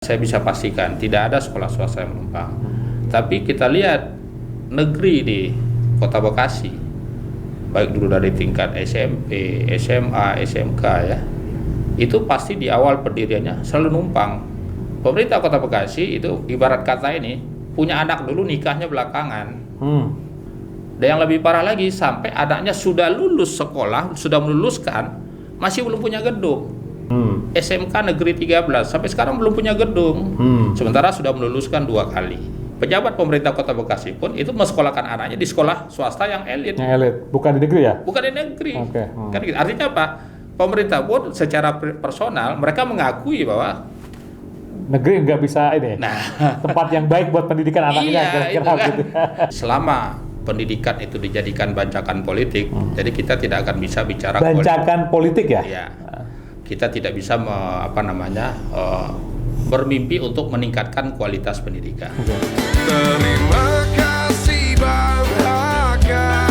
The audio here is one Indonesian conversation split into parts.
Saya bisa pastikan tidak ada sekolah swasta yang menumpang. Tapi kita lihat negeri di Kota Bekasi, baik dulu dari tingkat SMP, SMA, SMK ya, itu pasti di awal pendiriannya selalu numpang. Pemerintah Kota Bekasi itu ibarat kata ini punya anak dulu, nikahnya belakangan. Dan yang lebih parah lagi, sampai anaknya sudah lulus sekolah, sudah meluluskan, masih belum punya gedung. SMK Negeri 13 sampai sekarang belum punya gedung. Sementara sudah meluluskan 2 kali. Pejabat pemerintah Kota Bekasi pun itu mensekolahkan anaknya di sekolah swasta yang elit. Yang elit, bukan di negeri ya? Bukan di negeri. Okay. Kan gitu. Artinya apa? Pemerintah pun secara personal mereka mengakui bahwa negeri nggak bisa ini. Tempat yang baik buat pendidikan anaknya, kira-kira kan. gitu. Selama pendidikan itu dijadikan bancakan politik, jadi kita tidak akan bisa bicara bancakan politik ya? Ya. Kita tidak bisa bermimpi untuk meningkatkan kualitas pendidikan. Terima kasih Bang Haka,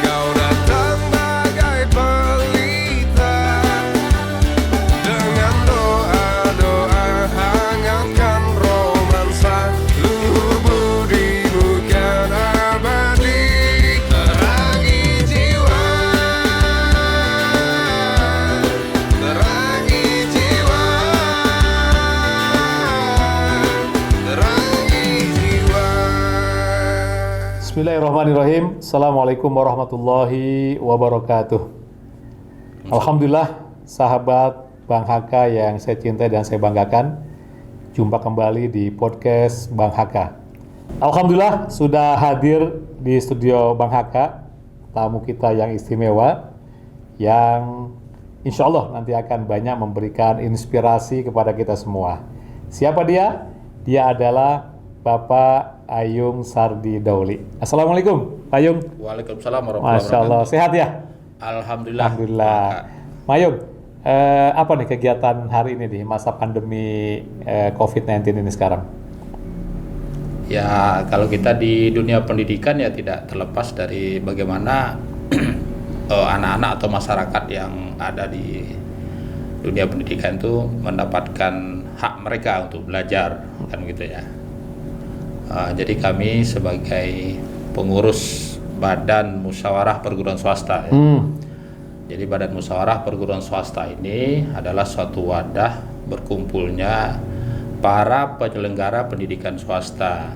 kau datang bagai pelita, dengan doa-doa hangatkan romansa, luhur budimu kan abadi, terangi jiwa, terangi jiwa, terangi jiwa. Bismillahirrahmanirrahim. Assalamualaikum warahmatullahi wabarakatuh. Alhamdulillah, sahabat Bang Haka yang saya cintai dan saya banggakan, jumpa kembali di podcast Bang Haka. Alhamdulillah sudah hadir di studio Bang Haka tamu kita yang istimewa, yang insya Allah nanti akan banyak memberikan inspirasi kepada kita semua. Siapa dia? Dia adalah Bapak Ayung Sardi Dauli. Assalamualaikum, Pak Ayung. Waalaikumsalam warahmatullahi Masya Allah, wabarakatuh. sehat ya? Alhamdulillah. Alhamdulillah. Pak Ayung, apa nih kegiatan hari ini di masa pandemi COVID-19 ini sekarang? Ya, kalau kita di dunia pendidikan ya tidak terlepas dari bagaimana anak-anak atau masyarakat yang ada di dunia pendidikan itu mendapatkan hak mereka untuk belajar, kan gitu ya. Jadi kami sebagai pengurus Badan Musyawarah Perguruan Swasta ya. Jadi Badan Musyawarah Perguruan Swasta ini adalah suatu wadah berkumpulnya para penyelenggara pendidikan swasta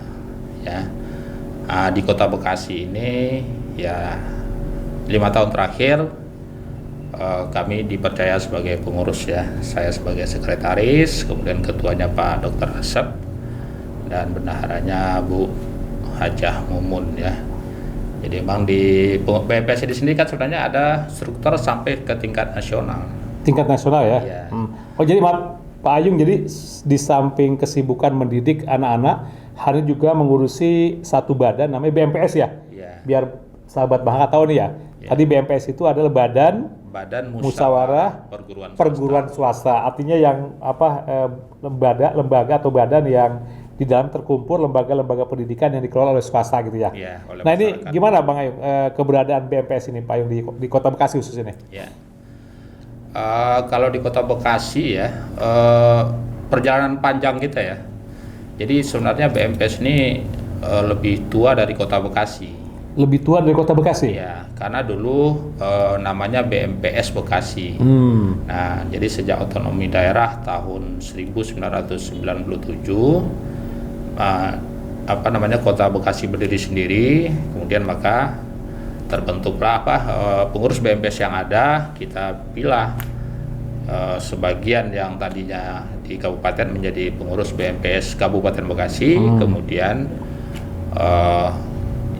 ya. Di Kota Bekasi ini ya 5 tahun terakhir kami dipercaya sebagai pengurus ya. Saya sebagai sekretaris, kemudian ketuanya Pak Dr. Asep dan bendaharanya Bu Hajah Mumun ya. Jadi memang di BMPS di sini kan sebenarnya ada struktur sampai ke tingkat nasional. Tingkat nasional ya? Iya. Oh jadi Pak Ayung, jadi di samping kesibukan mendidik anak-anak, hari ini juga mengurusi satu badan namanya BMPS ya? Iya. Biar sahabat Bang Haka tahu nih ya. Iya. Tadi BMPS itu adalah Badan Musyawarah Perguruan Swasta. Artinya yang lembaga atau badan yang di dalam terkumpul lembaga-lembaga pendidikan yang dikelola oleh swasta gitu ya. Iya, oleh Nah ini masyarakat. gimana Bang Ayung keberadaan BMPS ini Pak Ayung di Kota Bekasi khususnya? Ya. Kalau di Kota Bekasi ya perjalanan panjang kita ya. Jadi sebenarnya BMPS ini lebih tua dari Kota Bekasi. Lebih tua dari Kota Bekasi? Ya, karena dulu namanya BMPS Bekasi. Nah, jadi sejak otonomi daerah tahun 1997 Kota Bekasi berdiri sendiri, kemudian maka terbentuklah pengurus BMPS yang ada, kita pilih sebagian yang tadinya di kabupaten menjadi pengurus BMPS Kabupaten Bekasi, kemudian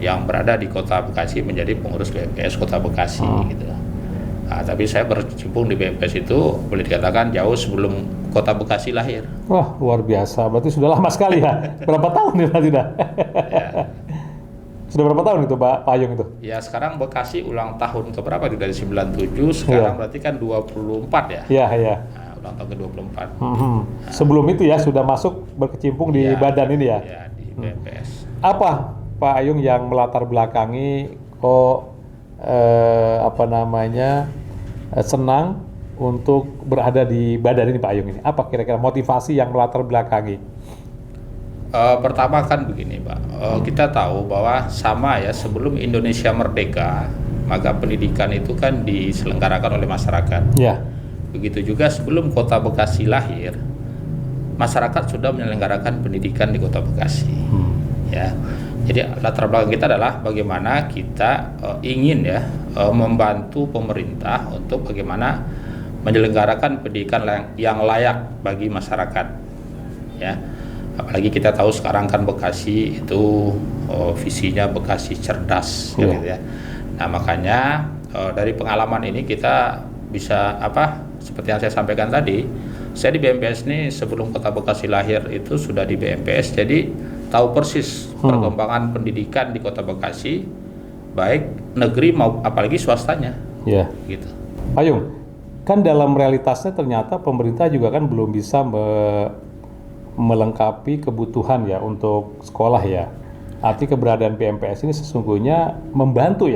yang berada di Kota Bekasi menjadi pengurus BMPS Kota Bekasi gitu. Nah, tapi saya berkecimpung di BMPS itu boleh dikatakan jauh sebelum Kota Bekasi lahir. Wah, luar biasa. Berarti sudah lama sekali ya. Berapa tahun nih berarti dah? Ya. Sudah berapa tahun itu Pak Ayung itu? Ya, sekarang Bekasi ulang tahun ke berapa? Dari 97, sekarang berarti kan 24 ya? Iya, iya. Nah, ulang tahun ke-24. Sebelum itu ya sudah masuk berkecimpung di badan ini ya? Ya, di BMPS. Apa Pak Ayung yang melatar belakangi senang untuk berada di badan ini Pak Ayung ini? Apa kira-kira motivasi yang melatar belakangi? Pertama kan begini Pak, kita tahu bahwa sama ya sebelum Indonesia merdeka, maka pendidikan itu kan diselenggarakan oleh masyarakat. Ya. Begitu juga sebelum Kota Bekasi lahir, masyarakat sudah menyelenggarakan pendidikan di Kota Bekasi. Ya, jadi latar belakang kita adalah bagaimana kita ingin ya membantu pemerintah untuk bagaimana menyelenggarakan pendidikan yang layak bagi masyarakat. Ya, apalagi kita tahu sekarang kan Bekasi itu visinya Bekasi cerdas, Iya. gitu ya. Nah makanya dari pengalaman ini kita bisa seperti yang saya sampaikan tadi, saya di BMPS ini sebelum Kota Bekasi lahir itu sudah di BMPS, jadi tahu persis perkembangan pendidikan di Kota Bekasi, baik negeri maupun apalagi swastanya. Ya. Gitu. Pak Ayung, kan dalam realitasnya ternyata pemerintah juga kan belum bisa melengkapi kebutuhan ya untuk sekolah ya. Arti keberadaan BMPS ini sesungguhnya membantu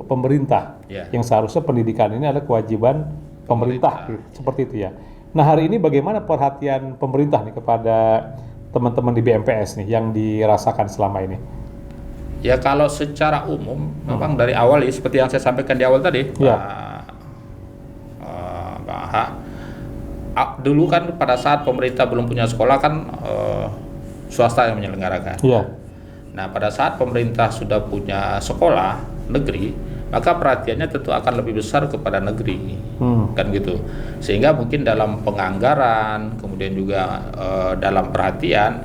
pemerintah. Ya. Yang seharusnya pendidikan ini adalah kewajiban pemerintah. Seperti itu ya. Nah hari ini bagaimana perhatian pemerintah nih kepada teman-teman di BMPS nih yang dirasakan selama ini? Ya kalau secara umum memang dari awal ya seperti yang saya sampaikan di awal tadi, Ya. Pak Ha, dulu kan pada saat pemerintah belum punya sekolah kan swasta yang menyelenggarakan. Iya. Nah pada saat pemerintah sudah punya sekolah negeri, maka perhatiannya tentu akan lebih besar kepada negeri, kan gitu. Sehingga mungkin dalam penganggaran, kemudian juga dalam perhatian,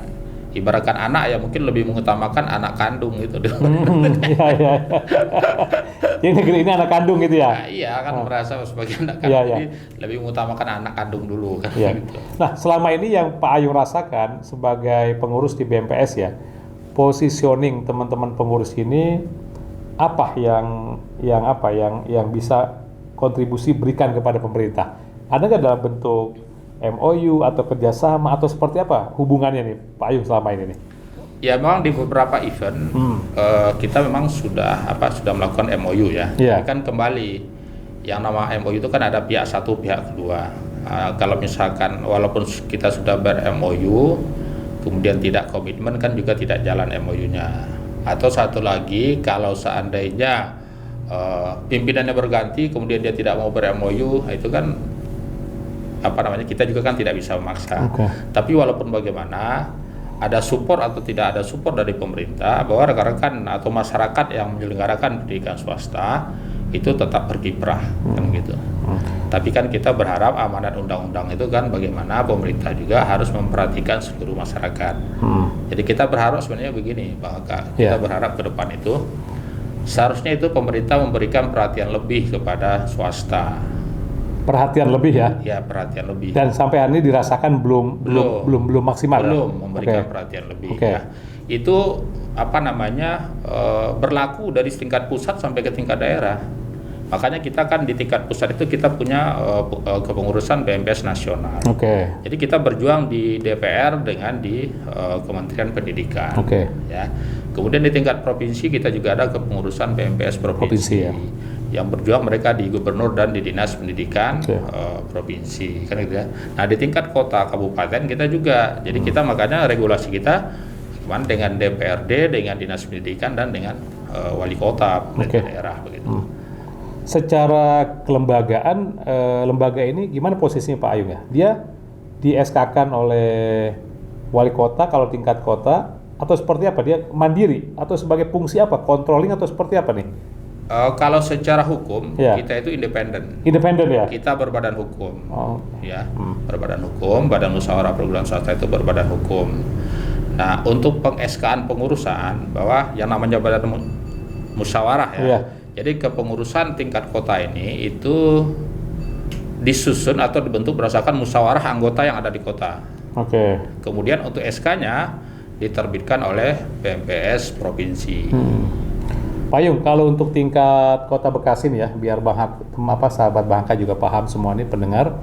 ibaratkan anak ya mungkin lebih mengutamakan anak kandung gitu. Iya. Yang negeri ini anak kandung gitu ya? Nah, iya kan merasa sebagai anak Iya, kandung, iya. jadi lebih mengutamakan anak kandung dulu kan. Iya. Gitu. Nah, selama ini yang Pak Ayung rasakan sebagai pengurus di BMPS ya, positioning teman-teman pengurus ini apa yang bisa kontribusi berikan kepada pemerintah? Ada nggak dalam bentuk MOU atau kerjasama atau seperti apa hubungannya nih Pak Ayung selama ini nih? Ya memang di beberapa event kita memang sudah melakukan MOU ya. Iya. Tapi kan kembali yang nama MOU itu kan ada pihak satu, pihak kedua. Kalau misalkan walaupun kita sudah ber-MOU, kemudian tidak komitmen kan juga tidak jalan MOU-nya. Atau satu lagi kalau seandainya pimpinannya berganti, kemudian dia tidak mau ber-MOU, itu kan kita juga kan tidak bisa memaksa. Oke. Tapi walaupun bagaimana, ada support atau tidak ada support dari pemerintah, bahwa rekan-rekan atau masyarakat yang menyelenggarakan pendidikan swasta itu tetap berkiprah, kan gitu. Tapi kan kita berharap amanat undang-undang itu kan bagaimana pemerintah juga harus memperhatikan seluruh masyarakat. Jadi kita berharap sebenarnya begini, Pak Aka, kita berharap ke depan itu seharusnya itu pemerintah memberikan perhatian lebih kepada swasta. Perhatian lebih ya? Ya, perhatian lebih. Dan sampai hari ini dirasakan belum maksimal. Belum ya? memberikan Oke. perhatian lebih. Oke. Ya. Itu berlaku dari tingkat pusat sampai ke tingkat daerah. Makanya kita kan di tingkat pusat itu kita punya kepengurusan BMPS nasional. Oke. Jadi kita berjuang di DPR dengan di Kementerian Pendidikan. Oke. Ya. Kemudian di tingkat provinsi kita juga ada kepengurusan BMPS provinsi. Ya. Yang berjuang mereka di gubernur dan di dinas pendidikan Oke. provinsi, kan gitu ya. Nah di tingkat kota kabupaten kita juga. Jadi kita makanya regulasi kita dengan DPRD, dengan dinas pendidikan dan dengan wali kota pemerintah daerah begitu. Secara kelembagaan, lembaga ini gimana posisinya Pak Ayung ya? Dia di SK-kan oleh wali kota kalau tingkat kota atau seperti apa? Dia mandiri atau sebagai fungsi apa? Controlling atau seperti apa nih? Kalau secara hukum Ya. kita itu independen. Independen ya? Kita berbadan hukum, Oh. ya, berbadan hukum. Badan Musyawarah Perguruan Swasta itu berbadan hukum. Nah, untuk peng-SK-an pengurusan bahwa yang namanya badan musyawarah ya. Iya. Jadi kepengurusan tingkat kota ini itu disusun atau dibentuk berdasarkan musyawarah anggota yang ada di kota. Oke. Kemudian untuk SK-nya diterbitkan oleh BMPS provinsi. Pak Yung, kalau untuk tingkat Kota Bekasi nih ya, biar sahabat Bang Haka juga paham semua nih pendengar,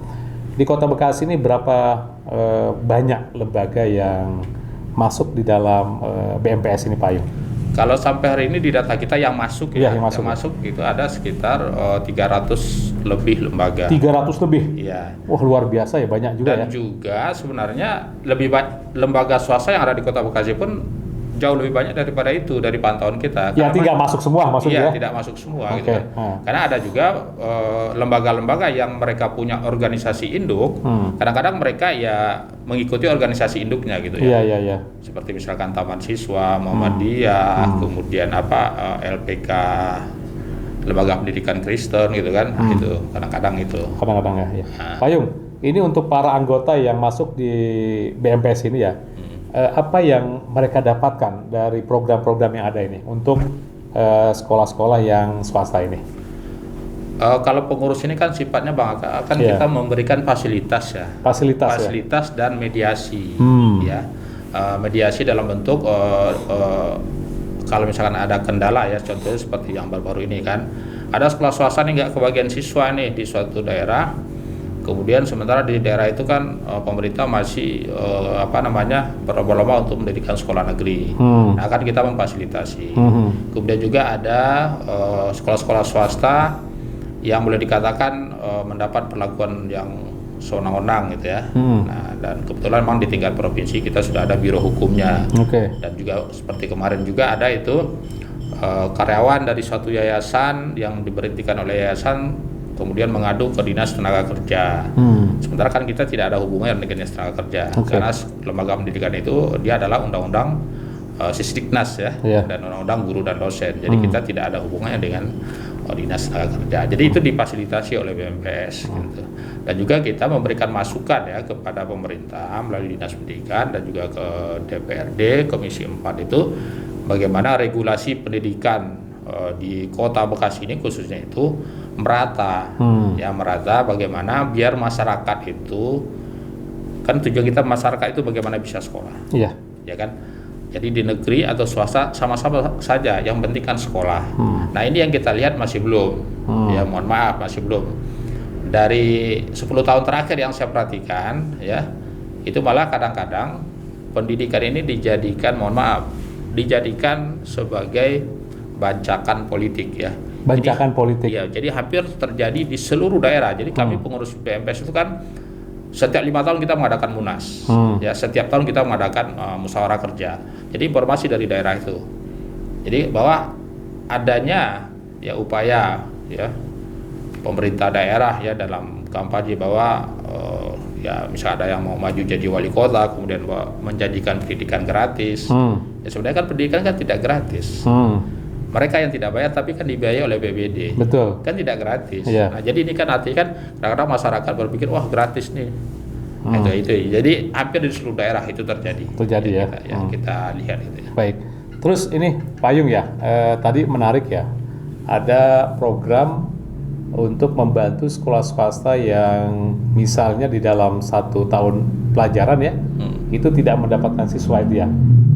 di Kota Bekasi ini berapa banyak lembaga yang masuk di dalam BMPS ini Pak Yung? Kalau sampai hari ini di data kita yang masuk Iya, ya, yang masuk. itu ada sekitar 300 lebih lembaga. 300 lebih. Iya. Wah, luar biasa ya, banyak juga Dan ya. juga sebenarnya lebih banyak lembaga swasta yang ada di Kota Bekasi pun jauh lebih banyak daripada itu dari pantauan kita. Ya, Karena tidak masuk semua maksudnya. Iya, Ya? tidak masuk semua Oke, gitu kan. ah. Karena ada juga lembaga-lembaga yang mereka punya organisasi induk. Kadang-kadang mereka ya mengikuti organisasi induknya gitu Iya, ya. iya, iya. Seperti misalkan Taman Siswa, Muhammadiyah, kemudian LPK, Lembaga Pendidikan Kristen gitu kan. Nah, itu kadang-kadang itu. Kadang-kadang ya. Nah. Payung, ini untuk para anggota yang masuk di BMPS ini ya, apa yang mereka dapatkan dari program-program yang ada ini untuk sekolah-sekolah yang swasta ini? Kalau pengurus ini kan sifatnya Bang Aka, akan Iya. kita memberikan fasilitas ya. Fasilitas, Dan mediasi ya. Mediasi dalam bentuk kalau misalkan ada kendala ya, contohnya seperti yang baru-baru ini kan, ada sekolah swasta nih nggak kebagian siswa nih di suatu daerah, kemudian sementara di daerah itu kan pemerintah masih berlomba-lomba untuk mendirikan sekolah negeri. Nah, akan kita memfasilitasi. Kemudian juga ada sekolah-sekolah swasta yang boleh dikatakan mendapat perlakuan yang sewenang-wenang gitu ya. Nah, dan kebetulan memang di tingkat provinsi kita sudah ada biro hukumnya. Oke. Dan juga seperti kemarin juga ada itu karyawan dari suatu yayasan yang diberhentikan oleh yayasan kemudian mengadu ke Dinas Tenaga Kerja. Sementara kan kita tidak ada hubungan dengan Dinas Tenaga Kerja. Oke. Karena lembaga pendidikan itu dia adalah undang-undang Sisdiknas ya, Iya. dan undang-undang guru dan dosen. Jadi kita tidak ada hubungannya dengan Dinas Tenaga Kerja. Jadi itu difasilitasi oleh BMPS gitu. Dan juga kita memberikan masukan ya kepada pemerintah melalui Dinas Pendidikan dan juga ke DPRD Komisi 4 itu bagaimana regulasi pendidikan di Kota Bekasi ini khususnya itu merata. Ya, merata bagaimana biar masyarakat itu, kan tujuan kita masyarakat itu bagaimana bisa sekolah. Iya. Ya kan? Jadi di negeri atau swasta sama-sama saja, yang penting kan sekolah. Nah, ini yang kita lihat masih belum. Ya, mohon maaf masih belum. Dari 10 tahun terakhir yang saya perhatikan ya, itu malah kadang-kadang pendidikan ini dijadikan, mohon maaf, dijadikan sebagai bancakan politik ya. Bancakan politik. Iya, jadi hampir terjadi di seluruh daerah. Jadi kami pengurus BMPS itu kan setiap 5 tahun kita mengadakan munas, ya setiap tahun kita mengadakan musyawarah kerja. Jadi informasi dari daerah itu. Jadi bahwa adanya ya upaya ya pemerintah daerah ya dalam kampanye bahwa ya misal ada yang mau maju jadi wali kota kemudian menjanjikan pendidikan gratis. Ya sebenarnya kan pendidikan kan tidak gratis. Mereka yang tidak bayar tapi kan dibiayai oleh BPD. Betul. Kan tidak gratis. Iya. Nah, jadi ini kan artinya kan kadang-kadang masyarakat berpikir wah gratis nih. Itu. Jadi hampir di seluruh daerah itu terjadi. Terjadi ya. Yang kita lihat itu ya. Baik. Terus ini Payung ya, tadi menarik ya. Ada program untuk membantu sekolah swasta yang misalnya di dalam 1 tahun pelajaran ya, itu tidak mendapatkan siswa itu ya.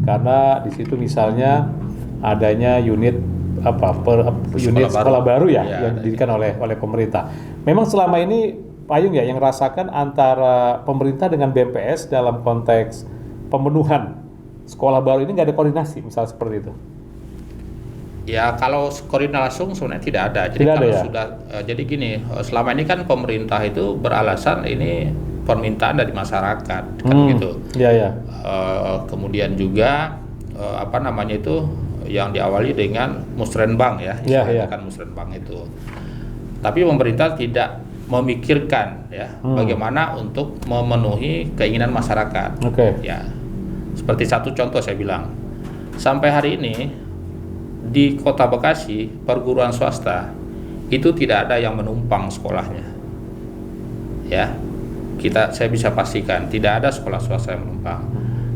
Karena di situ misalnya adanya unit unit sekolah baru ya, yang didirikan oleh pemerintah. Memang selama ini Payung ya yang rasakan antara pemerintah dengan BMPS dalam konteks pemenuhan sekolah baru ini nggak ada koordinasi misal seperti itu. Ya kalau koordinasi langsung sebenarnya tidak ada. Jadi Tidak kalau ada, ya? sudah jadi gini, selama ini kan pemerintah itu beralasan ini permintaan dari masyarakat kan gitu. Iya ya. Kemudian juga yang diawali dengan musrenbang ya, kan musrenbang itu. Tapi pemerintah tidak memikirkan ya bagaimana untuk memenuhi keinginan masyarakat. Oke. Ya, seperti satu contoh saya bilang, sampai hari ini di Kota Bekasi perguruan swasta itu tidak ada yang menumpang sekolahnya. Ya, saya bisa pastikan tidak ada sekolah swasta yang menumpang.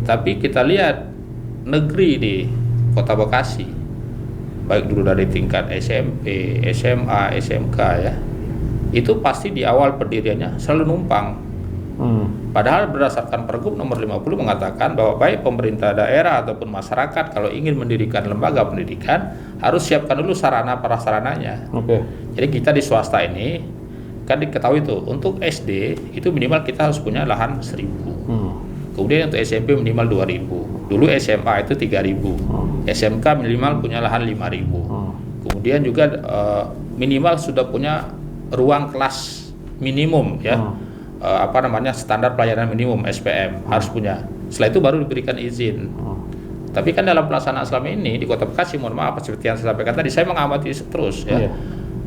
Tapi kita lihat negeri di Kota Bekasi, baik dulu dari tingkat SMP, SMA, SMK ya, itu pasti di awal pendiriannya selalu numpang. Padahal berdasarkan Pergub nomor 50 mengatakan bahwa baik pemerintah daerah ataupun masyarakat kalau ingin mendirikan lembaga pendidikan harus siapkan dulu sarana prasarananya. Oke. Jadi kita di swasta ini kan diketahui tuh untuk SD itu minimal kita harus punya lahan 1000. Kemudian untuk SMP minimal 2.000. Dulu SMA itu 3.000. SMK minimal punya lahan 5.000. Kemudian juga minimal sudah punya ruang kelas minimum ya. Standar pelayanan minimum SPM harus punya. Setelah itu baru diberikan izin. Tapi kan dalam pelaksanaan selama ini di Kota Bekasi, mohon maaf seperti yang saya sampaikan tadi, saya mengamati terus ya.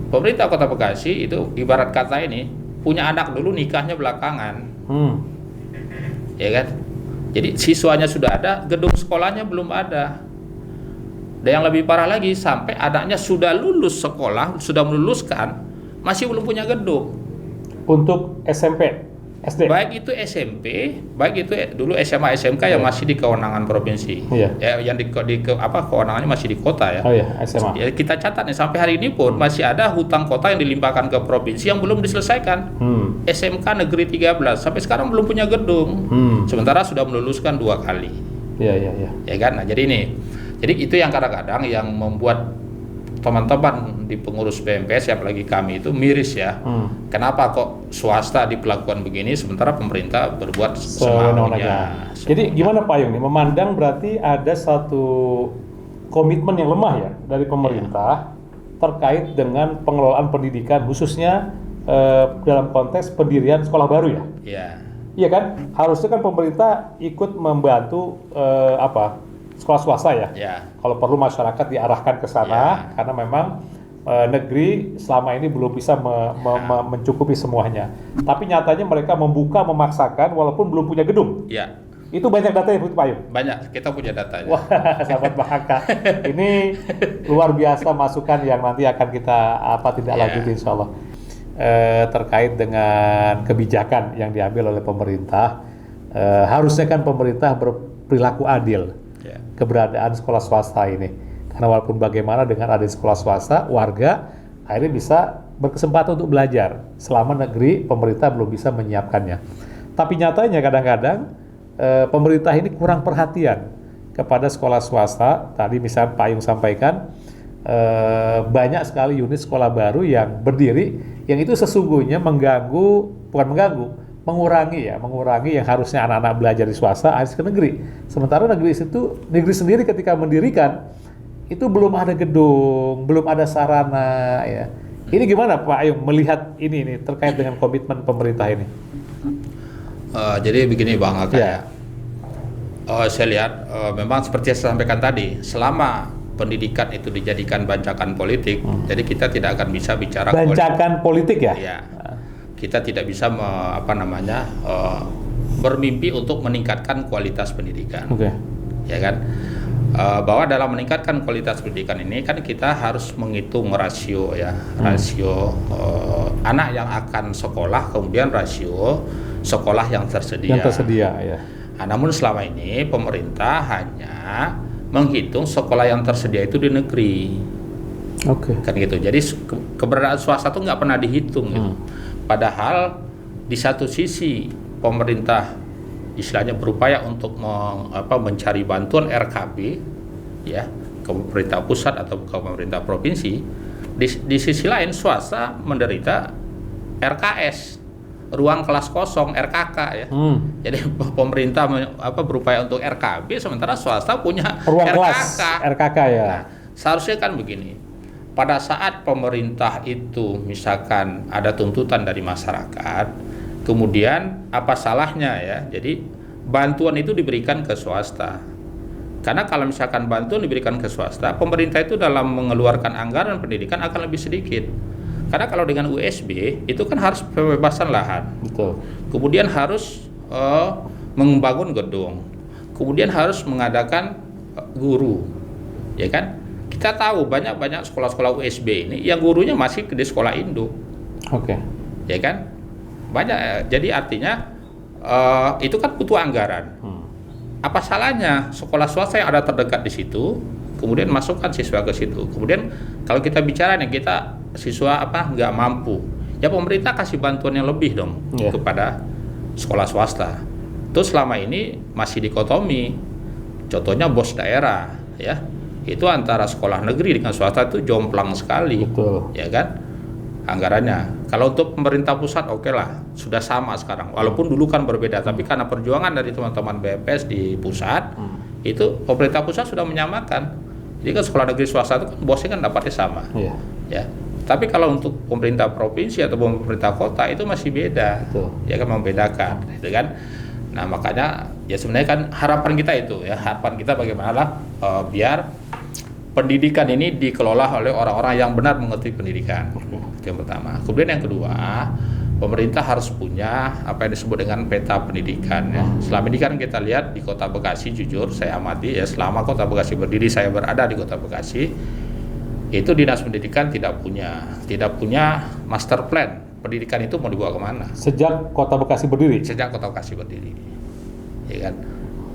Pemerintah Kota Bekasi itu ibarat kata ini punya anak dulu, nikahnya belakangan. Ya kan? Jadi siswanya sudah ada, gedung sekolahnya belum ada. Dan yang lebih parah lagi, sampai anaknya sudah lulus sekolah, sudah meluluskan, masih belum punya gedung. Untuk SMP, SD? Baik itu SMP, baik itu dulu SMA, SMK yang masih di kewenangan provinsi. Ya, yang kewenangannya masih di kota ya. SMA. Ya, kita catat nih, sampai hari ini pun masih ada hutang kota yang dilimpahkan ke provinsi yang belum diselesaikan. SMK Negeri 13 sampai sekarang belum punya gedung. Sementara sudah meluluskan 2 kali. Ya kan? Nah, jadi itu yang kadang-kadang yang membuat teman-teman di pengurus BMPS, apalagi kami itu miris ya. Kenapa kok swasta diperlakukan begini sementara pemerintah berbuat semaunya. Jadi gimana Pak Yung nih, memandang berarti ada satu komitmen yang lemah ya dari pemerintah terkait dengan pengelolaan pendidikan, khususnya dalam konteks pendirian sekolah baru ya. Iya kan? Harusnya kan pemerintah ikut membantu sekolah swasta ya. Kalau perlu masyarakat diarahkan ke sana karena memang negeri selama ini belum bisa mencukupi semuanya. Tapi nyatanya mereka memaksakan walaupun belum punya gedung. Itu banyak datanya Pak Yung? Banyak, kita punya datanya. Wah, sahabat Bahaka. Ini luar biasa masukan yang nanti akan kita tidak lanjut insya Allah. Terkait dengan kebijakan yang diambil oleh pemerintah, harusnya kan pemerintah berperilaku adil keberadaan sekolah swasta ini, karena walaupun bagaimana dengan adanya sekolah swasta, warga akhirnya bisa berkesempatan untuk belajar selama negeri pemerintah belum bisa menyiapkannya. Tapi nyatanya kadang-kadang pemerintah ini kurang perhatian kepada sekolah swasta. Tadi misalnya Pak Yung sampaikan banyak sekali unit sekolah baru yang berdiri, yang itu sesungguhnya mengurangi yang harusnya anak-anak belajar di swasta harus ke negeri. Sementara negeri sendiri ketika mendirikan itu belum ada gedung, belum ada sarana ya. Ini gimana Pak Yung melihat ini terkait dengan komitmen pemerintah ini? Jadi begini Bang Aka. Saya lihat memang seperti yang saya sampaikan tadi, selama pendidikan itu dijadikan bancakan politik, jadi kita tidak akan bisa bicara bancakan politik ya. Kita tidak bisa bermimpi untuk meningkatkan kualitas pendidikan. Ya kan? Bahwa dalam meningkatkan kualitas pendidikan ini kan kita harus menghitung rasio ya, rasio anak yang akan sekolah, kemudian rasio sekolah yang tersedia. Ya. Namun selama ini pemerintah hanya menghitung sekolah yang tersedia itu di negeri. Kan gitu. Jadi keberadaan swasta itu nggak pernah dihitung gitu. Padahal di satu sisi pemerintah istilahnya berupaya untuk mencari bantuan RKB ya ke pemerintah pusat atau ke pemerintah provinsi. Di sisi lain swasta menderita RKS, ruang kelas kosong, RKK ya. Jadi pemerintah berupaya untuk RKB sementara swasta punya ruang RKK ya. Nah, seharusnya kan begini. Pada saat pemerintah itu misalkan ada tuntutan dari masyarakat, kemudian apa salahnya ya? Jadi bantuan itu diberikan ke swasta. Karena kalau misalkan bantuan diberikan ke swasta, pemerintah itu dalam mengeluarkan anggaran pendidikan akan lebih sedikit. Karena kalau dengan USB itu kan harus pembebasan lahan. Betul. Kemudian harus membangun gedung. Kemudian harus mengadakan guru. Ya kan? Kita tahu banyak sekolah-sekolah USB ini yang gurunya masih di sekolah induk. Ya kan? Banyak. Jadi artinya itu kan butuh anggaran. Apa salahnya sekolah swasta yang ada terdekat di situ, kemudian masukkan siswa ke situ. Kemudian kalau kita bicara nih, kita siswa nggak mampu, ya pemerintah kasih bantuan yang lebih dong kepada sekolah swasta. Terus selama ini masih dikotomi. Contohnya bos daerah, ya. Itu antara sekolah negeri dengan swasta itu jomplang sekali. Betul. Ya kan? anggarannya. Kalau untuk pemerintah pusat oke lah, sudah sama sekarang. Walaupun dulu kan berbeda, tapi karena perjuangan dari teman-teman BMPS di pusat, itu pemerintah pusat sudah menyamakan. Jadi kan sekolah negeri swasta itu kan bosnya kan dapatnya sama. Iya. Ya. Tapi kalau untuk pemerintah provinsi atau pemerintah kota itu masih beda. Betul. Ya kan membedakan, gitu kan. Nah, makanya ya sebenarnya kan harapan kita itu ya, harapan kita bagaimana biar pendidikan ini dikelola oleh orang-orang yang benar mengerti pendidikan. Itu yang pertama. Kemudian yang kedua, pemerintah harus punya apa yang disebut dengan peta pendidikan ya. Selama ini kan kita lihat di Kota Bekasi, jujur saya amati ya, selama Kota Bekasi berdiri, saya berada di Kota Bekasi, itu Dinas Pendidikan tidak punya master plan pendidikan itu mau dibawa kemana. Sejak Kota Bekasi berdiri? Sejak Kota Bekasi berdiri, ya kan?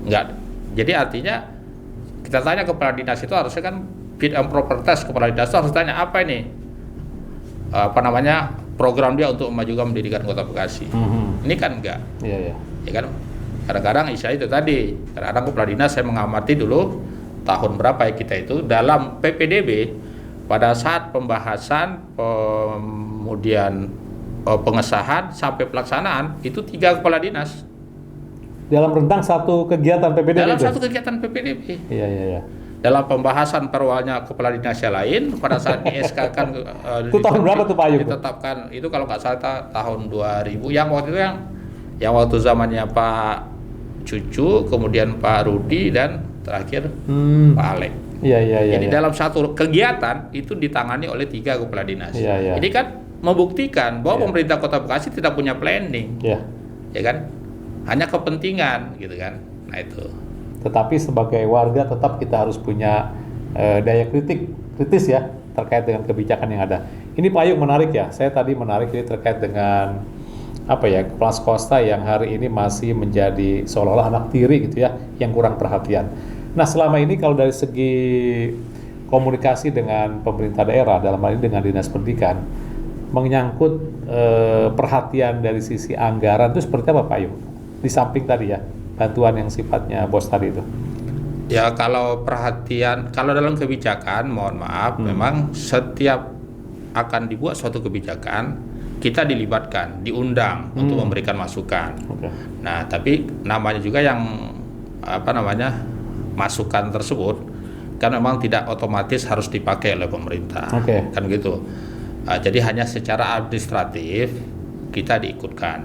Enggak. Jadi artinya kita tanya kepala dinas itu harusnya kan fit and proper test, kepala dinas itu harus tanya apa ini, program dia untuk memajukan pendidikan Kota Bekasi. Ini kan enggak. Iya. Ya kan? Kadang-kadang isu itu tadi. Kadang-kadang kepala dinas saya mengamati dulu tahun berapa ya kita itu dalam PPDB pada saat pembahasan kemudian pengesahan sampai pelaksanaan itu 3 kepala dinas Dalam rentang satu kegiatan PPDB dalam itu? satu kegiatan PPDB. Iya. Dalam pembahasan perwalnya kepala dinasnya lain, pada saat di SK kan Itu tahun berapa tuh Pak Ayub? ditetapkan itu kalau nggak salah tahun 2000 yang waktu itu yang waktu zamannya Pak Cucu, kemudian Pak Rudi dan terakhir Pak Alek. Iya. Jadi dalam satu kegiatan itu ditangani oleh 3 kepala dinas. Iya. Ini kan membuktikan bahwa Iya. pemerintah Kota Bekasi tidak punya planning, Iya. ya kan? Hanya kepentingan, gitu kan? Nah itu. Tetapi sebagai warga tetap kita harus punya daya kritis ya terkait dengan kebijakan yang ada. Ini Pak Ayub menarik ya. Saya tadi menarik ini terkait dengan kepala swasta yang hari ini masih menjadi seolah-olah anak tiri gitu ya, yang kurang perhatian. Nah, selama ini kalau dari segi komunikasi dengan pemerintah daerah, dalam hal ini dengan Dinas Pendidikan, menyangkut perhatian dari sisi anggaran itu seperti apa Pak Ayub? Di samping tadi ya, bantuan yang sifatnya bos tadi itu. Ya kalau perhatian, kalau dalam kebijakan, mohon maaf, memang setiap akan dibuat suatu kebijakan, kita dilibatkan, diundang untuk memberikan masukan. Oke. Nah, tapi namanya juga yang masukan tersebut kan memang tidak otomatis harus dipakai oleh pemerintah, kan gitu. Jadi hanya secara administratif kita diikutkan,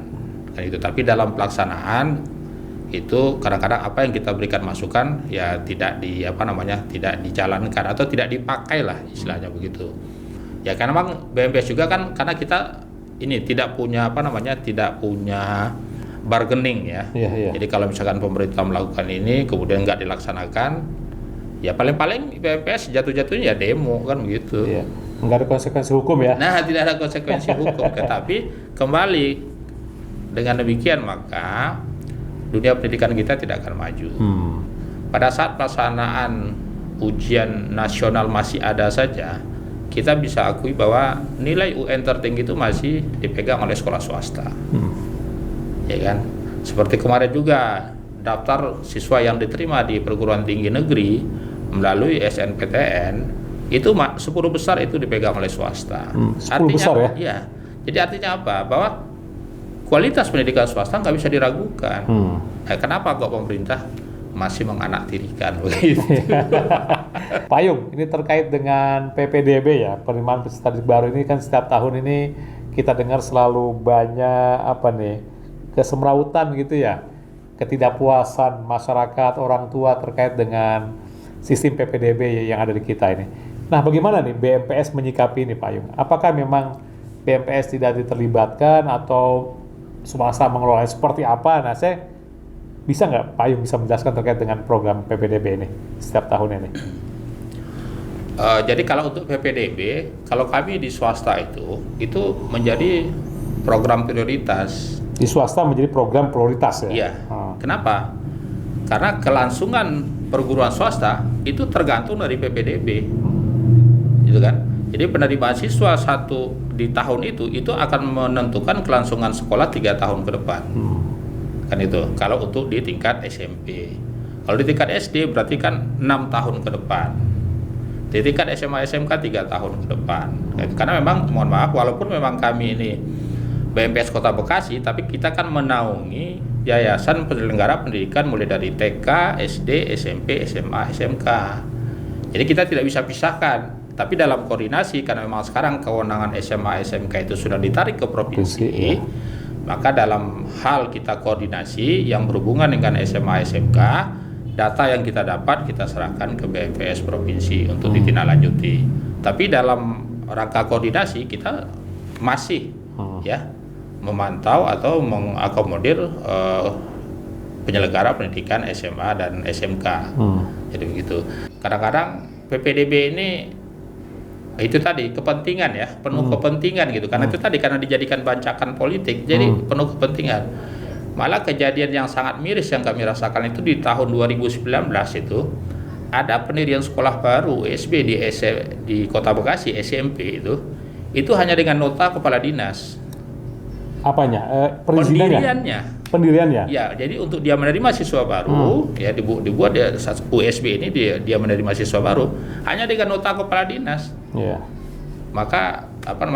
kan itu. Tapi dalam pelaksanaan itu kadang-kadang apa yang kita berikan masukan ya tidak tidak dijalankan atau tidak dipakai lah istilahnya begitu. Ya karena memang BMPS juga kan karena kita ini tidak punya tidak punya bargaining ya. Iya. Jadi kalau misalkan pemerintah melakukan ini kemudian nggak dilaksanakan, ya paling BMPS jatuh-jatuhnya ya demo kan begitu. Iya. Nggak ada konsekuensi hukum ya. Nah, tidak ada konsekuensi hukum, tetapi kembali dengan demikian maka dunia pendidikan kita tidak akan maju. Pada saat pelaksanaan ujian nasional masih ada saja, kita bisa akui bahwa nilai UN tertinggi itu masih dipegang oleh sekolah swasta. Ya kan? Seperti kemarin juga daftar siswa yang diterima di perguruan tinggi negeri melalui SNPTN itu 10 besar itu dipegang oleh swasta. 10 artinya besar ya? Iya. Jadi artinya apa? Bahwa kualitas pendidikan swasta nggak bisa diragukan. Kenapa kok pemerintah masih menganaktirikan begitu? Pak Ayub, ini terkait dengan PPDB ya, penerimaan peserta didik baru ini kan setiap tahun ini kita dengar selalu banyak kesemrautan gitu ya, ketidakpuasan masyarakat, orang tua terkait dengan sistem PPDB yang ada di kita ini. Nah, bagaimana nih BMPS menyikapi ini Pak Ayub? Apakah memang BMPS tidak diterlibatkan atau swasta mengelolanya seperti apa? Nah, saya bisa nggak Pak Ayub bisa menjelaskan terkait dengan program PPDB ini setiap tahun ini? Jadi kalau untuk PPDB, kalau kami di swasta itu menjadi program prioritas. Di swasta menjadi program prioritas ya? Iya. Kenapa? Karena kelangsungan perguruan swasta itu tergantung dari PPDB, gitu kan? Jadi penerimaan siswa di tahun itu akan menentukan kelangsungan sekolah 3 tahun ke depan. Kan itu kalau untuk di tingkat SMP. Kalau di tingkat SD berarti kan 6 tahun ke depan. Di tingkat SMA SMK 3 tahun ke depan. Karena memang mohon maaf, walaupun memang kami ini BMPS Kota Bekasi, tapi kita kan menaungi yayasan penyelenggara pendidikan mulai dari TK, SD, SMP, SMA, SMK. Jadi kita tidak bisa pisahkan. Tapi dalam koordinasi, karena memang sekarang kewenangan SMA, SMK itu sudah ditarik ke provinsi, maka dalam hal kita koordinasi yang berhubungan dengan SMA, SMK, data yang kita dapat kita serahkan ke BMPS provinsi untuk ditindaklanjuti. Tapi dalam rangka koordinasi kita masih ya memantau atau mengakomodir penyelenggara pendidikan SMA dan SMK. Jadi begitu. Kadang-kadang PPDB ini itu tadi kepentingan ya, penuh kepentingan gitu. Karena itu tadi karena dijadikan bancakan politik, jadi penuh kepentingan. Malah kejadian yang sangat miris yang kami rasakan itu di tahun 2019 itu ada pendirian sekolah baru SB di Kota Bekasi, SMP itu hanya dengan nota kepala dinas. Apanya? Perizinannya? Pendiriannya? Ya, jadi untuk dia menerima siswa baru, ya dibuat dia USB ini dia menerima siswa baru hanya dengan nota kepala dinas. Yeah. Maka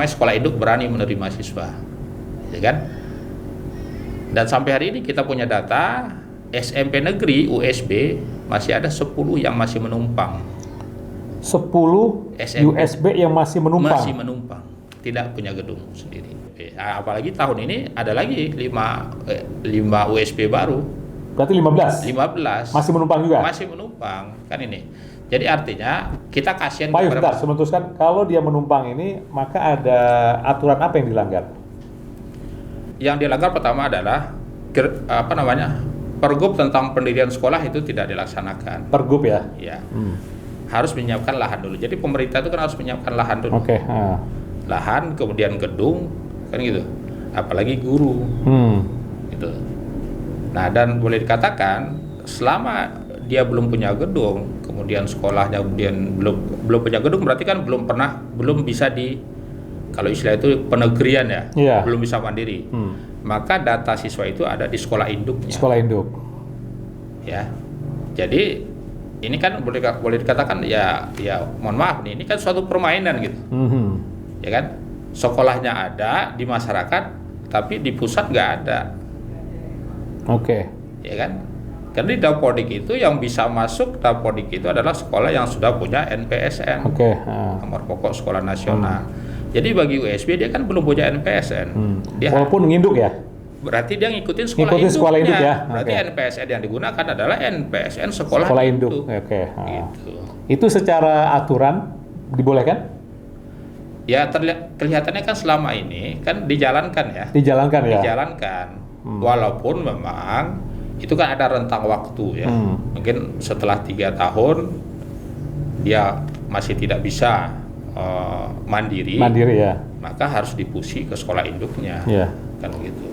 sekolah induk berani menerima siswa, ya kan? Dan sampai hari ini kita punya data SMP negeri USB masih ada 10 yang masih menumpang. 10 SMP USB yang masih menumpang? Masih menumpang, tidak punya gedung sendiri. Apalagi tahun ini ada lagi 5 USB baru. Berarti 15? Masih menumpang juga? Masih menumpang, kan ini. Jadi artinya kita kasihan Pak Yus, sebentar, kalau dia menumpang ini, maka ada aturan apa yang dilanggar? Yang dilanggar pertama adalah Pergub tentang pendirian sekolah itu tidak dilaksanakan. Pergub ya? Ya. Harus menyiapkan lahan dulu. Jadi pemerintah itu kan harus menyiapkan lahan dulu. Oke. Lahan, kemudian gedung, kan gitu. Apalagi guru. Gitu. Nah, dan boleh dikatakan selama dia belum punya gedung, kemudian sekolahnya kemudian belum punya gedung, berarti kan belum bisa kalau istilah itu penegrian ya, belum bisa mandiri. Maka data siswa itu ada di sekolah induknya. Sekolah induk. Ya. Jadi ini kan boleh dikatakan ya mohon maaf nih, ini kan suatu permainan gitu. Ya kan? Sekolahnya ada di masyarakat, tapi di pusat nggak ada. Oke. Ya kan? Karena di Dapodik itu yang bisa masuk Dapodik itu adalah sekolah yang sudah punya NPSN. Nomor pokok sekolah nasional. Jadi bagi USB dia kan belum punya NPSN. Dia walaupun nginduk ya? Berarti dia ngikutin sekolah induk ya. Berarti NPSN yang digunakan adalah NPSN sekolah induk. Oke. Gitu. Itu secara aturan dibolehkan? Ya kelihatannya kan selama ini kan dijalankan ya. Dijalankan. Walaupun memang itu kan ada rentang waktu ya. Mungkin setelah 3 tahun dia masih tidak bisa mandiri ya, maka harus dipusi ke sekolah induknya. Kan gitu.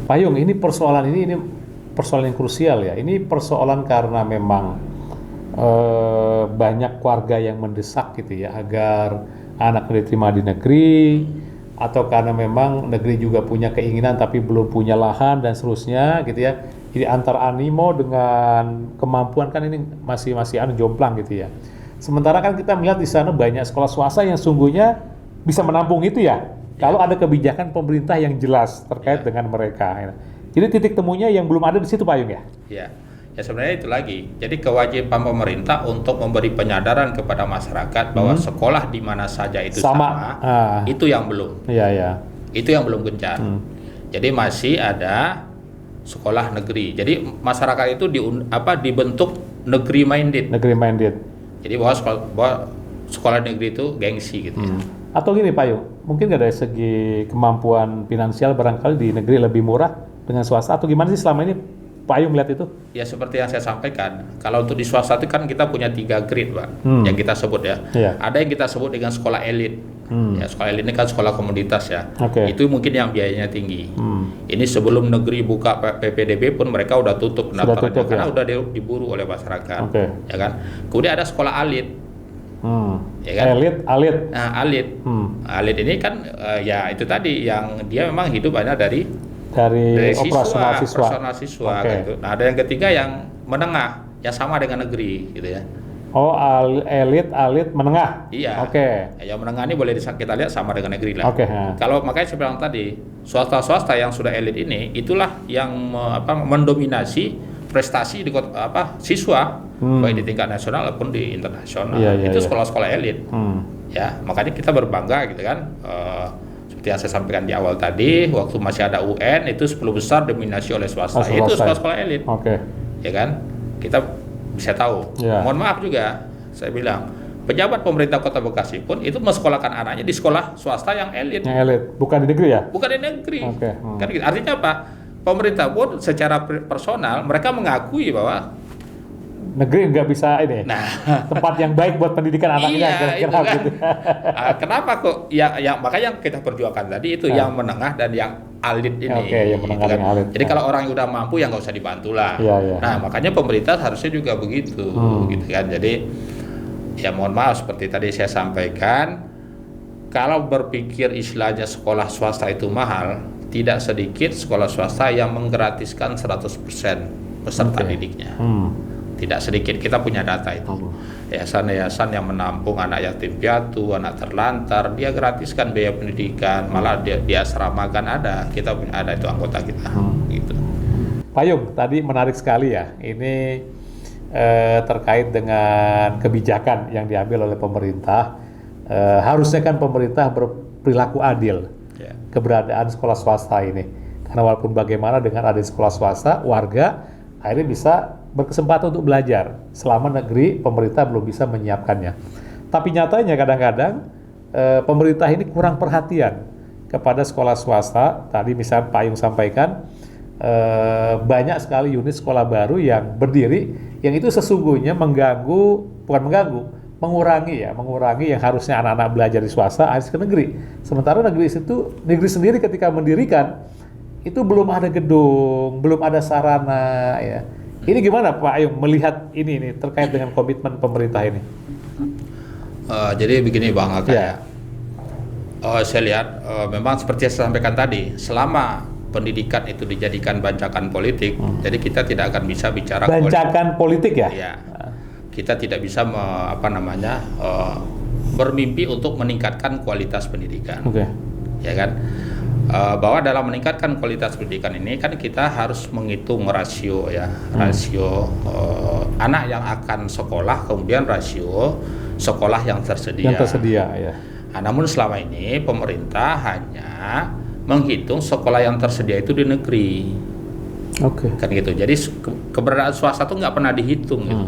Pak Yung, ini persoalan yang krusial ya. Ini persoalan karena memang banyak keluarga yang mendesak gitu ya agar anak diterima di negeri, atau karena memang negeri juga punya keinginan tapi belum punya lahan dan seterusnya gitu ya. Jadi antara animo dengan kemampuan kan ini masih jomplang gitu ya. Sementara kan kita melihat di sana banyak sekolah swasta yang sungguhnya bisa menampung itu ya. Kalau ada kebijakan pemerintah yang jelas terkait dengan mereka. Jadi titik temunya yang belum ada di situ Pak Yung ya? Ya sebenarnya itu lagi. Jadi kewajiban pemerintah untuk memberi penyadaran kepada masyarakat bahwa sekolah di mana saja itu sama itu yang belum. Itu yang belum gencar. Jadi masih ada sekolah negeri. Jadi masyarakat itu dibentuk negeri minded. Jadi bahwa sekolah negeri itu gengsi gitu ya. Atau gini Pak Yung, mungkin nggak dari segi kemampuan finansial barangkali di negeri lebih murah dengan swasta, atau gimana sih selama ini Pak Yung melihat itu? Ya seperti yang saya sampaikan, kalau untuk di swasta itu kan kita punya 3 grade Pak, yang kita sebut ya. Ada yang kita sebut dengan sekolah elit. Ya, sekolah elit ini kan sekolah komoditas ya. Itu mungkin yang biayanya tinggi. Ini sebelum negeri buka PPDB pun mereka udah tutup pendaftarannya karena udah diburu oleh masyarakat. Ya kan. Kemudian ada sekolah alit. Ya kan? Alit. Nah, alit. Alit ini kan ya itu tadi yang dia memang hidup hanya dari operasional siswa gitu. Nah, ada yang ketiga yang menengah, yang sama dengan negeri gitu ya. Oh, elit menengah. Iya. Oke. Yang menengah ini boleh kita lihat sama dengan negeri lah. Oke. Kalau makanya saya bilang tadi, swasta yang sudah elit ini itulah yang mendominasi prestasi di siswa baik di tingkat nasional maupun di internasional. Iya, Itu iya. sekolah-sekolah elit. Ya, makanya kita berbangga gitu kan. Seperti yang saya sampaikan di awal tadi, waktu masih ada UN itu 10 besar dominasi oleh swasta. Itu sekolah-sekolah elit. Oke. Ya kan? Kita bisa tahu. Ya. Mohon maaf juga, saya bilang pejabat pemerintah Kota Bekasi pun itu mensekolahkan anaknya di sekolah swasta yang elit, Bukan di negeri ya? bukan di negeri. Oke. Kan gitu. Artinya apa? Pemerintah pun secara personal mereka mengakui bahwa Negeri nggak bisa ini. nah Tempat yang baik buat pendidikan anaknya, iya kira-kira itu kan. gitu. Kenapa kok yang makanya yang kita perjuangkan tadi itu yang menengah dan yang alit ini. Oke, yang menengah gitu dan alit. Jadi kalau orang yang udah mampu ya nggak usah dibantu lah. Iya, iya. Nah makanya pemerintah harusnya juga begitu, gitu kan. Jadi ya mohon maaf seperti tadi saya sampaikan, kalau berpikir istilahnya sekolah swasta itu mahal, tidak sedikit sekolah swasta yang menggratiskan 100% peserta didiknya. Tidak sedikit, kita punya data itu. Yayasan-yayasan yang menampung anak yatim piatu, anak terlantar, dia gratiskan biaya pendidikan, malah dia asramakan ada. Kita punya ada itu anggota kita. Gitu. Pak Yung, tadi menarik sekali ya. Ini terkait dengan kebijakan yang diambil oleh pemerintah. Harusnya kan pemerintah berperilaku adil Ya. keberadaan sekolah swasta ini. Karena walaupun bagaimana dengan adanya sekolah swasta, warga akhirnya bisa berkesempatan untuk belajar selama negeri pemerintah belum bisa menyiapkannya. Tapi nyatanya kadang-kadang pemerintah ini kurang perhatian kepada sekolah swasta. Tadi misalnya Pak Yung sampaikan banyak sekali unit sekolah baru yang berdiri yang itu sesungguhnya mengurangi yang harusnya anak-anak belajar di swasta harus ke negeri. Sementara negeri sendiri ketika mendirikan itu belum ada gedung, belum ada sarana ya. Ini gimana Pak Yung melihat ini terkait dengan komitmen pemerintah ini? Jadi begini Bang Aka, Ya. Saya lihat memang seperti yang saya sampaikan tadi, selama pendidikan itu dijadikan bancakan politik, jadi kita tidak akan bisa bicara Bancakan politik ya? Ya, kita tidak bisa bermimpi untuk meningkatkan kualitas pendidikan. Oke. Ya kan? Bahwa dalam meningkatkan kualitas pendidikan ini kan kita harus menghitung rasio ya, rasio anak yang akan sekolah, kemudian rasio sekolah yang tersedia. Yang tersedia ya. Nah, namun selama ini pemerintah hanya menghitung sekolah yang tersedia itu di negeri. Oke. Kan gitu. Jadi keberadaan swasta itu nggak pernah dihitung gitu.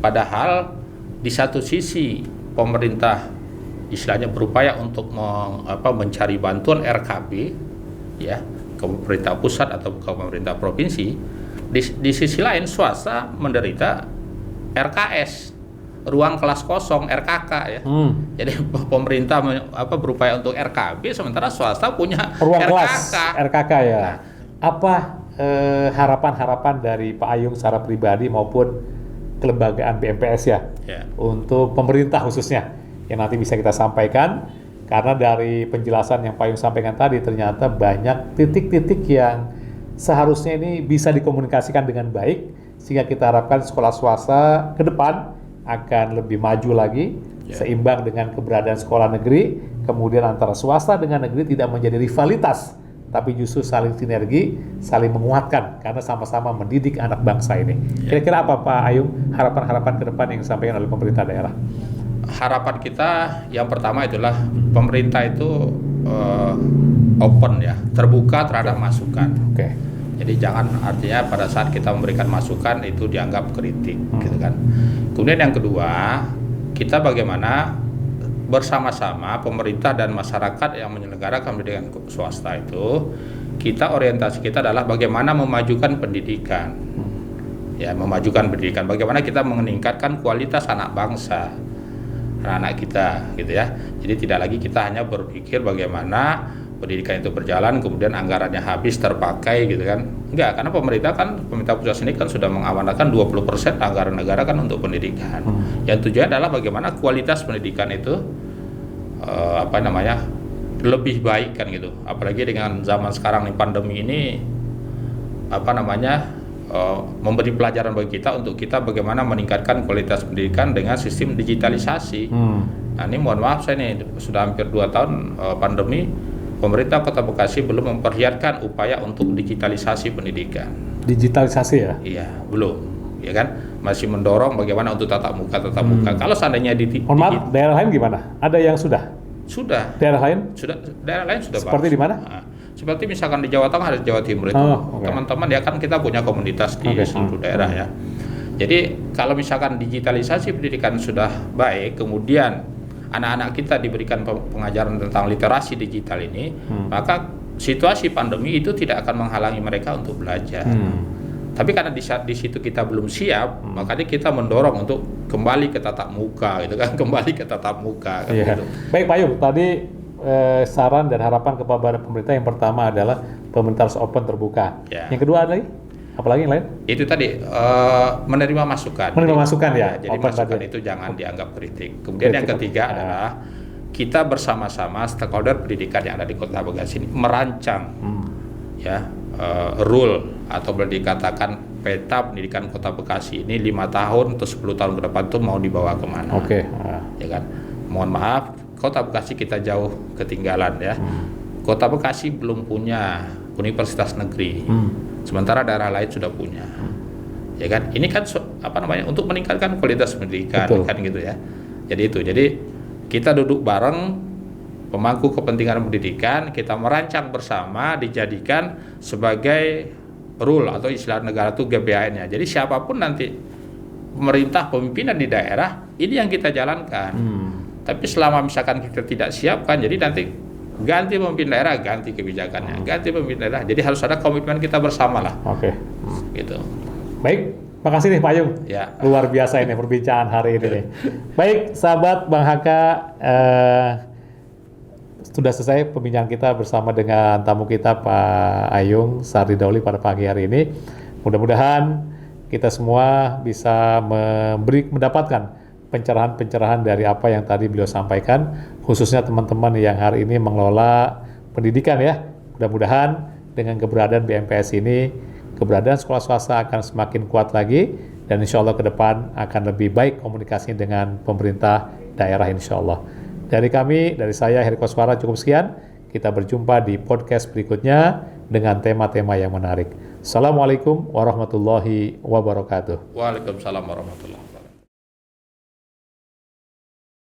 Padahal di satu sisi pemerintah istilahnya berupaya untuk mencari bantuan RKB ya ke pemerintah pusat atau ke pemerintah provinsi. Di sisi lain swasta menderita RKS, ruang kelas kosong, RKK ya. Jadi pemerintah berupaya untuk RKB sementara swasta punya Ruang RKK. kelas RKK ya. Nah. Apa harapan-harapan dari Pak Ayung secara pribadi maupun kelembagaan BMPS ya untuk pemerintah khususnya yang nanti bisa kita sampaikan, karena dari penjelasan yang Pak Yung sampaikan tadi ternyata banyak titik-titik yang seharusnya ini bisa dikomunikasikan dengan baik sehingga kita harapkan sekolah swasta ke depan akan lebih maju lagi, seimbang dengan keberadaan sekolah negeri, kemudian antara swasta dengan negeri tidak menjadi rivalitas tapi justru saling sinergi, saling menguatkan karena sama-sama mendidik anak bangsa ini. Kira-kira apa Pak Ayung harapan-harapan ke depan yang disampaikan oleh pemerintah daerah? Harapan kita yang pertama itulah pemerintah itu open ya, terbuka terhadap masukan. Oke. Jadi jangan artinya pada saat kita memberikan masukan itu dianggap kritik, gitu kan. Kemudian yang kedua, kita bagaimana bersama-sama pemerintah dan masyarakat yang menyelenggarakan pendidikan swasta itu, kita orientasi kita adalah bagaimana memajukan pendidikan. Ya, memajukan pendidikan. Bagaimana kita meningkatkan kualitas anak bangsa, anak-anak kita, gitu ya. Jadi tidak lagi kita hanya berpikir bagaimana pendidikan itu berjalan kemudian anggarannya habis terpakai gitu kan. Enggak, karena pemerintah pusat sini kan sudah mengamanatkan 20% anggaran negara kan untuk pendidikan. Yang tujuan adalah bagaimana kualitas pendidikan itu lebih baik kan gitu. Apalagi dengan zaman sekarang nih pandemi ini memberi pelajaran bagi kita untuk kita bagaimana meningkatkan kualitas pendidikan dengan sistem digitalisasi. Nah ini mohon maaf saya nih sudah hampir 2 tahun pandemi, pemerintah Kota Bekasi belum memperlihatkan upaya untuk digitalisasi pendidikan. Digitalisasi ya? Iya, belum, ya kan? Masih mendorong bagaimana untuk tatap muka. Kalau seandainya Mohon maaf, daerah lain gimana? Ada yang sudah? Sudah. Daerah lain? Daerah lain sudah. Seperti di mana? Nah, seperti misalkan di Jawa Tengah, ada Jawa Timur itu, teman-teman ya kan kita punya komunitas di seluruh daerah ya. Jadi kalau misalkan digitalisasi pendidikan sudah baik, kemudian anak-anak kita diberikan pengajaran tentang literasi digital ini, maka situasi pandemi itu tidak akan menghalangi mereka untuk belajar. Tapi karena di situ kita belum siap, makanya kita mendorong untuk kembali ke tatap muka, gitu kan, kembali ke tatap muka. Kan, gitu. Baik Pak Yung, tadi saran dan harapan kepada pemerintah yang pertama adalah pemerintah harus open terbuka. Ya. Yang kedua lagi, apalagi yang lain? Itu tadi menerima masukan. Menerima masukan ya. Jadi masukan itu jangan dianggap kritik. Kemudian yang ketiga adalah kita bersama-sama stakeholder pendidikan yang ada di Kota Bekasi ini merancang rule atau boleh dikatakan peta pendidikan Kota Bekasi ini 5 tahun atau 10 tahun ke depan itu mau dibawa kemana. Ya kan. Mohon maaf, Kota Bekasi kita jauh ketinggalan ya. Kota Bekasi belum punya universitas negeri. Sementara daerah lain sudah punya. Ya kan? Ini kan untuk meningkatkan kualitas pendidikan. Kan gitu ya. Jadi kita duduk bareng pemangku kepentingan pendidikan, kita merancang bersama, dijadikan sebagai rule atau istilah negara itu GBHN-nya. Jadi siapapun nanti pemerintah, pemimpinan di daerah, ini yang kita jalankan. Tapi selama misalkan kita tidak siapkan, jadi nanti ganti pemimpin daerah, ganti kebijakannya, ganti pemimpin daerah. Jadi harus ada komitmen kita bersama lah. Gitu. Baik, makasih nih Pak Yung. Ya. Luar biasa ini perbincangan hari ini nih. Baik, sahabat Bang Haka, sudah selesai pembincangan kita bersama dengan tamu kita Pak Ayung Sardidauli pada pagi hari ini. Mudah-mudahan kita semua bisa mendapatkan pencerahan-pencerahan dari apa yang tadi beliau sampaikan, khususnya teman-teman yang hari ini mengelola pendidikan ya. Mudah-mudahan dengan keberadaan BMPS ini, keberadaan sekolah swasta akan semakin kuat lagi, dan insya Allah ke depan akan lebih baik komunikasi dengan pemerintah daerah insya Allah. Dari kami, dari saya Heri Koswara cukup sekian. Kita berjumpa di podcast berikutnya dengan tema-tema yang menarik. Assalamualaikum warahmatullahi wabarakatuh. Waalaikumsalam warahmatullahi wabarakatuh.